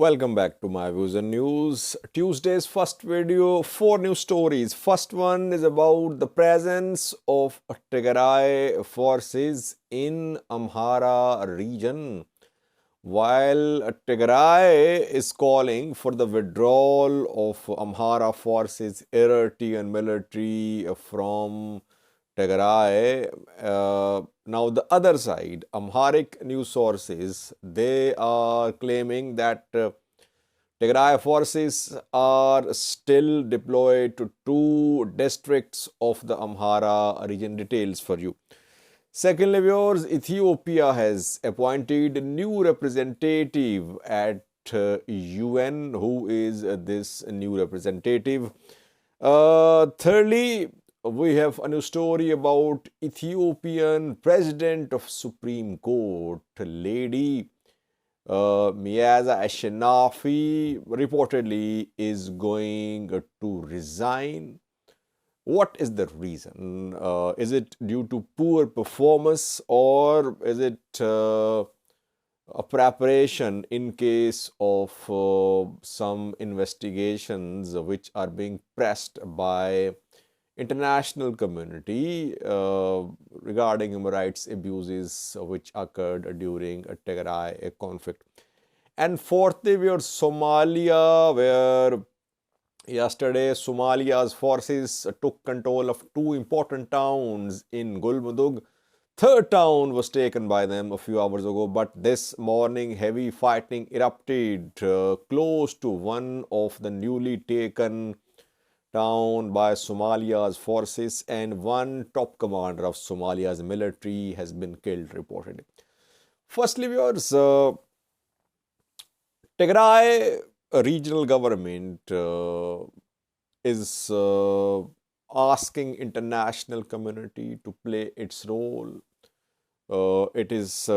Welcome back to my views and news. Tuesday's first video, four news stories. First one is about the presence of Tigray forces in Amhara region. While Tigray is calling for the withdrawal of Amhara forces, Eritrean military from Tigray. Now the other side, Amharic news sources, they are claiming that Tigray forces are still deployed to two districts of the Amhara region. Details for you. Secondly, viewers, Ethiopia has appointed a new representative at UN. Who is this new representative? Thirdly, we have a new story about Ethiopian President of Supreme Court, Lady Miaza Ashinafi, reportedly is going to resign. What is the reason? Is it due to poor performance, or is it a preparation in case of some investigations which are being pressed by international community regarding human rights abuses which occurred during a Tigray conflict? And fourthly, we are Somalia, where yesterday Somalia's forces took control of two important towns in Galmudug. Third town was taken by them a few hours ago, but this morning heavy fighting erupted close to one of the newly taken town by Somalia's forces, and one top commander of Somalia's military has been killed, reportedly. Firstly, viewers, Tigray regional government is asking international community to play its role. It is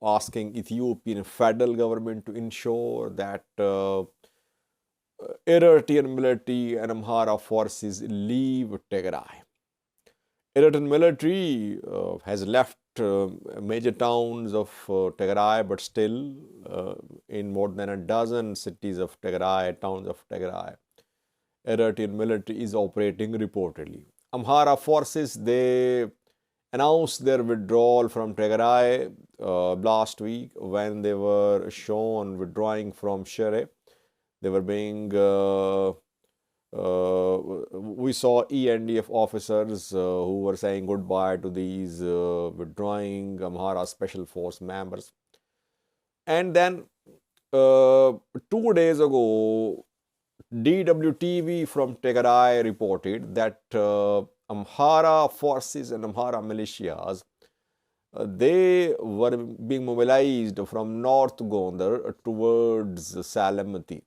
asking Ethiopian federal government to ensure that Eritrean military and Amhara forces leave Tigray. Eritrean military has left major towns of Tigray, but still in more than a dozen cities of Tigray, towns of Tigray, Eritrean military is operating reportedly. Amhara forces, they announced their withdrawal from Tigray last week when they were shown withdrawing from Shire. They were being, we saw ENDF officers who were saying goodbye to these withdrawing Amhara Special Force members. And then 2 days ago, DWTV from Tigray reported that Amhara forces and Amhara militias, they were being mobilized from North Gondar towards Salamati,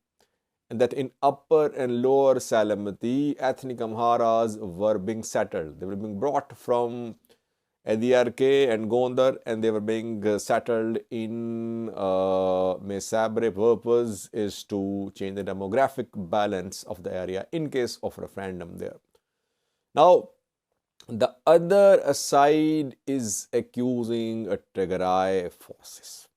and that in upper and lower Salamati, ethnic Amharas were being settled. They were being brought from Ediarke and Gondar, and they were being settled in Mesabre. Purpose is to change the demographic balance of the area in case of referendum there. Now, the other side is accusing Tigray forces.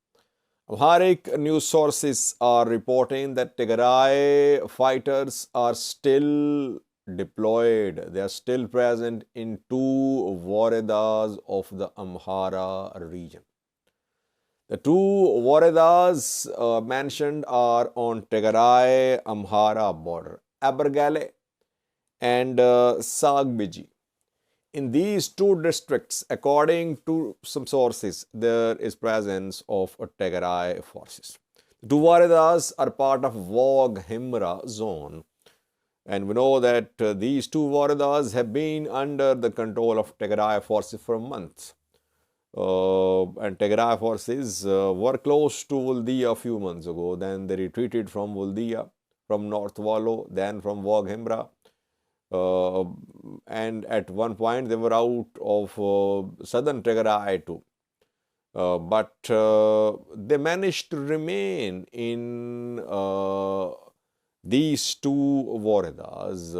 Amharic news sources are reporting that Tigray fighters are still deployed. They are still present in two woredas of the Amhara region. The two woredas mentioned are on Tigray Amhara border, Abergale and Sagbiji. In these two districts, according to some sources, there is presence of Tigray forces. The two woredas are part of Vog-Himra zone, and we know that these two woredas have been under the control of Tigray forces for months. And Tigray forces were close to Vuldia a few months ago. Then they retreated from Vuldia, from North Wallo, then from Vog-Himra. And at one point they were out of southern Tigray too. But they managed to remain in these two woredas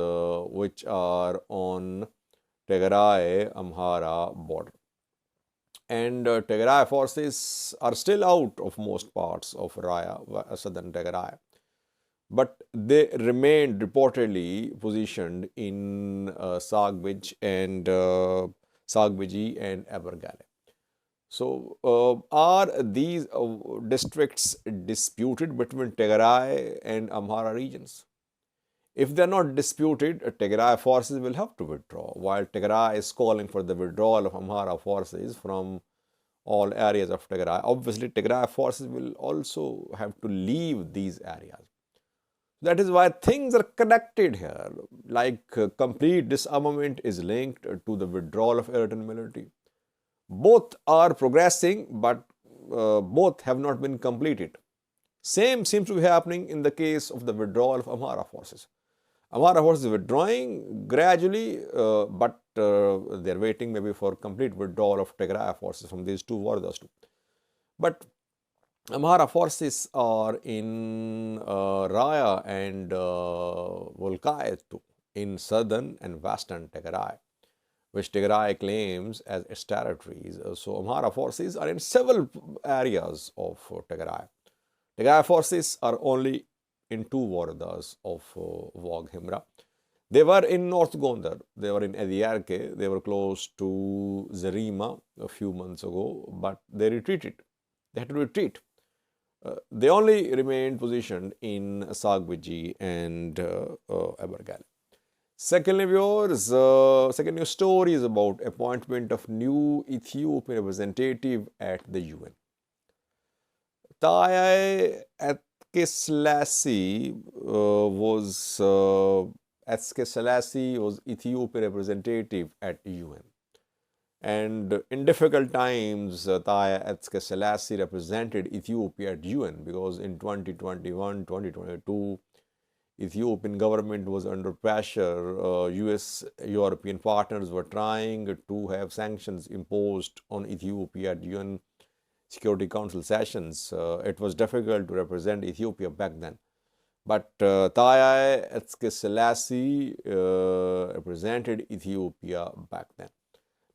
which are on Tigray Amhara border. and Tigray forces are still out of most parts of Raya, southern Tigray. But they remained reportedly positioned in Sagbiji and Abergale. So, are these districts disputed between Tigray and Amhara regions? If they are not disputed, Tigray forces will have to withdraw, while Tigray is calling for the withdrawal of Amhara forces from all areas of Tigray. Obviously, Tigray forces will also have to leave these areas. That is why things are connected here, like complete disarmament is linked to the withdrawal of Eritrean military. Both are progressing, but both have not been completed. Same seems to be happening in the case of the withdrawal of Amhara forces. Amhara forces withdrawing gradually, but they are waiting maybe for complete withdrawal of Tigray forces from these two warriors too. But Amhara forces are in Raya and Volkaya too, in southern and western Tigray, which Tigray claims as its territories. So Amhara forces are in several areas of Tigray. Tigray forces are only in two wardas of Wag Himra. They were in North Gondar, they were in Ediarke, they were close to Zarima a few months ago, but they retreated. They had to retreat. They only remained positioned in Sagbiji and Abergale. Secondly, viewers, second news story is about appointment of new Ethiopian representative at the UN. Taye Atke was Ethiopian representative at UN. And in difficult times, Taye Atske represented Ethiopia at UN, because in 2021, 2022, Ethiopian government was under pressure. US European partners were trying to have sanctions imposed on Ethiopia at UN Security Council sessions. It was difficult to represent Ethiopia back then. But Taye Atske represented Ethiopia back then.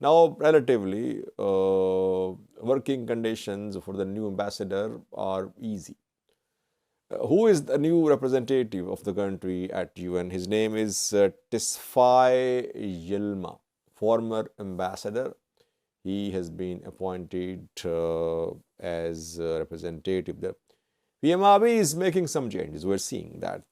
Now, relatively, working conditions for the new ambassador are easy. Who is the new representative of the country at UN? His name is Tesfaye Yilma, former ambassador. He has been appointed as representative there. PMRB is making some changes. We're seeing that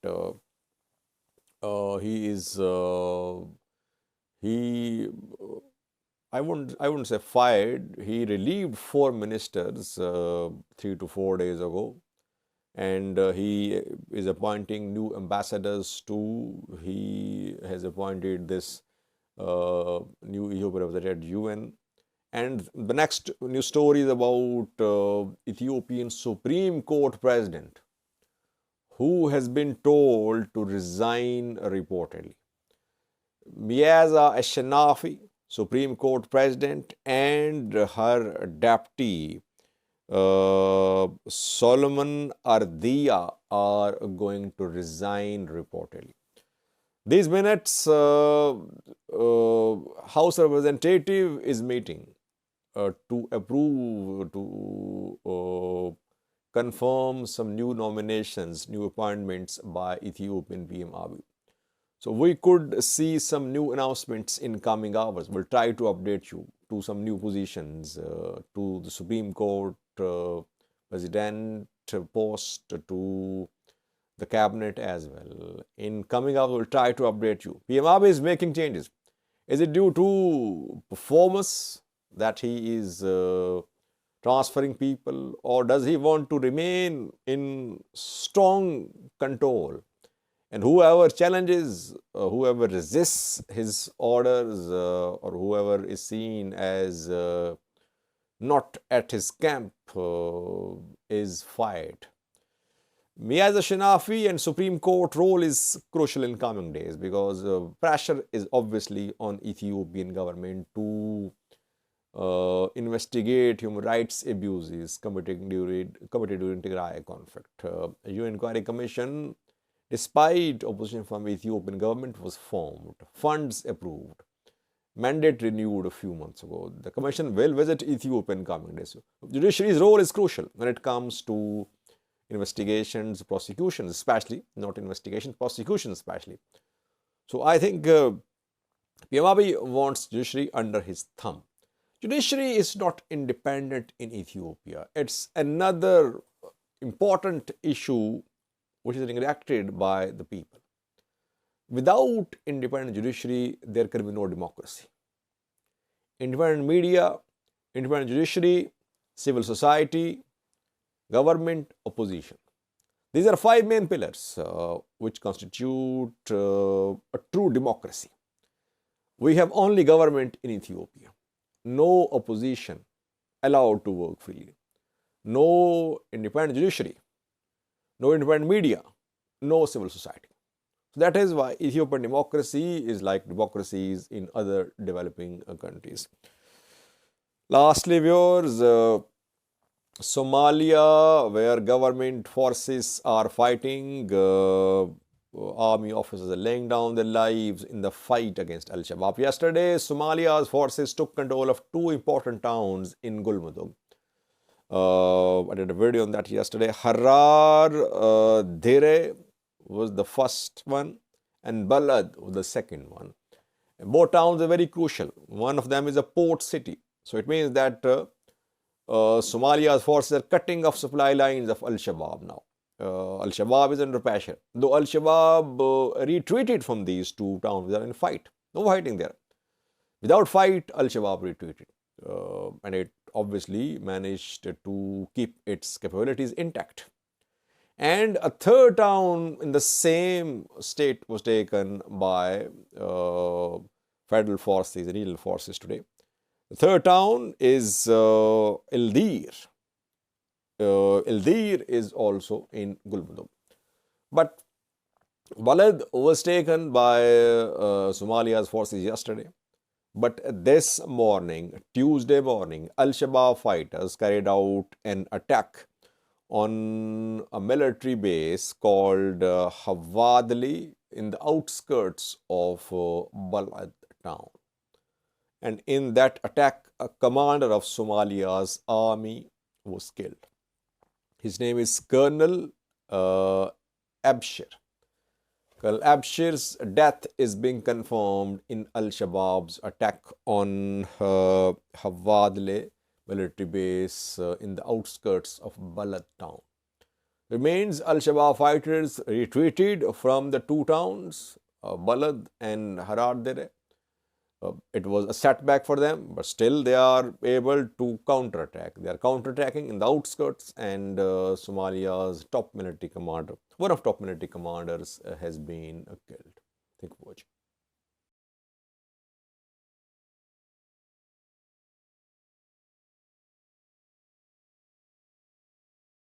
I wouldn't say fired. He relieved 4 ministers 3 to 4 days ago, and he is appointing new ambassadors too. He has appointed this new Ethiopian representative at UN. And the next news story is about Ethiopian Supreme Court President, who has been told to resign reportedly. Miaza Ashanafi, Supreme Court President, and her deputy Solomon Ardia are going to resign reportedly. These minutes, House Representative is meeting to approve, to confirm some new nominations, new appointments by Ethiopian PM Abiy. So we could see some new announcements in coming hours. We'll try to update you to some new positions, to the Supreme Court President post, to the cabinet as well. In coming hours, we'll try to update you. PM Abiy is making changes. Is it due to performance that he is transferring people, or does he want to remain in strong control? And whoever challenges, whoever resists his orders, or whoever is seen as not at his camp is fired. Miaza Shinafi and Supreme Court role is crucial in coming days, because pressure is obviously on Ethiopian government to investigate human rights abuses committed during Tigray conflict. A UN inquiry commission, despite opposition from Ethiopian government, was formed, funds approved. mandate renewed a few months ago. The Commission will visit Ethiopia in coming days. Judiciary's role is crucial when it comes to investigations, prosecutions, especially, not investigations, prosecutions, especially. So I think PM Abiy wants judiciary under his thumb. Judiciary is not independent in Ethiopia. It's another important issue which is neglected by the people. Without independent judiciary, there can be no democracy. Independent media, independent judiciary, civil society, government, opposition. These are 5 main pillars which constitute a true democracy. We have only government in Ethiopia. No opposition allowed to work freely. No independent judiciary. No independent media. No civil society. So that is why Ethiopian democracy is like democracies in other developing countries. Lastly, viewers, Somalia, where government forces are fighting, army officers are laying down their lives in the fight against Al-Shabaab. Yesterday, Somalia's forces took control of 2 important towns in Galmudug. I did a video on that yesterday. Harar Dere was the first one and Balad was the second one. And both towns are very crucial. One of them is a port city. So it means that Somalia's forces are cutting off supply lines of Al-Shabaab now. Al-Shabaab is under pressure. Though Al-Shabaab retreated from these 2 towns, they are in fight. No fighting there. Without fight, Al-Shabaab retreated. And it obviously managed to keep its capabilities intact. And a 3rd town in the same state was taken by federal forces, regional forces today. The 3rd town is Ildir. Ildir is also in Galmudug. But Balad was taken by Somalia's forces yesterday. But this morning, Tuesday morning, Al-Shabaab fighters carried out an attack on a military base called Hawadli in the outskirts of Balad town. And in that attack, a commander of Somalia's army was killed. His name is Colonel Abshir. Colonel Abshir's death is being confirmed in Al-Shabaab's attack on Hawadli military base in the outskirts of Balad town. Remains Al-Shabaab fighters retreated from the 2 towns, Balad and Harar Dere. It was a setback for them, but still they are able to counterattack. They are counterattacking in the outskirts, and Somalia's top military commander, one of top military commanders, has been killed.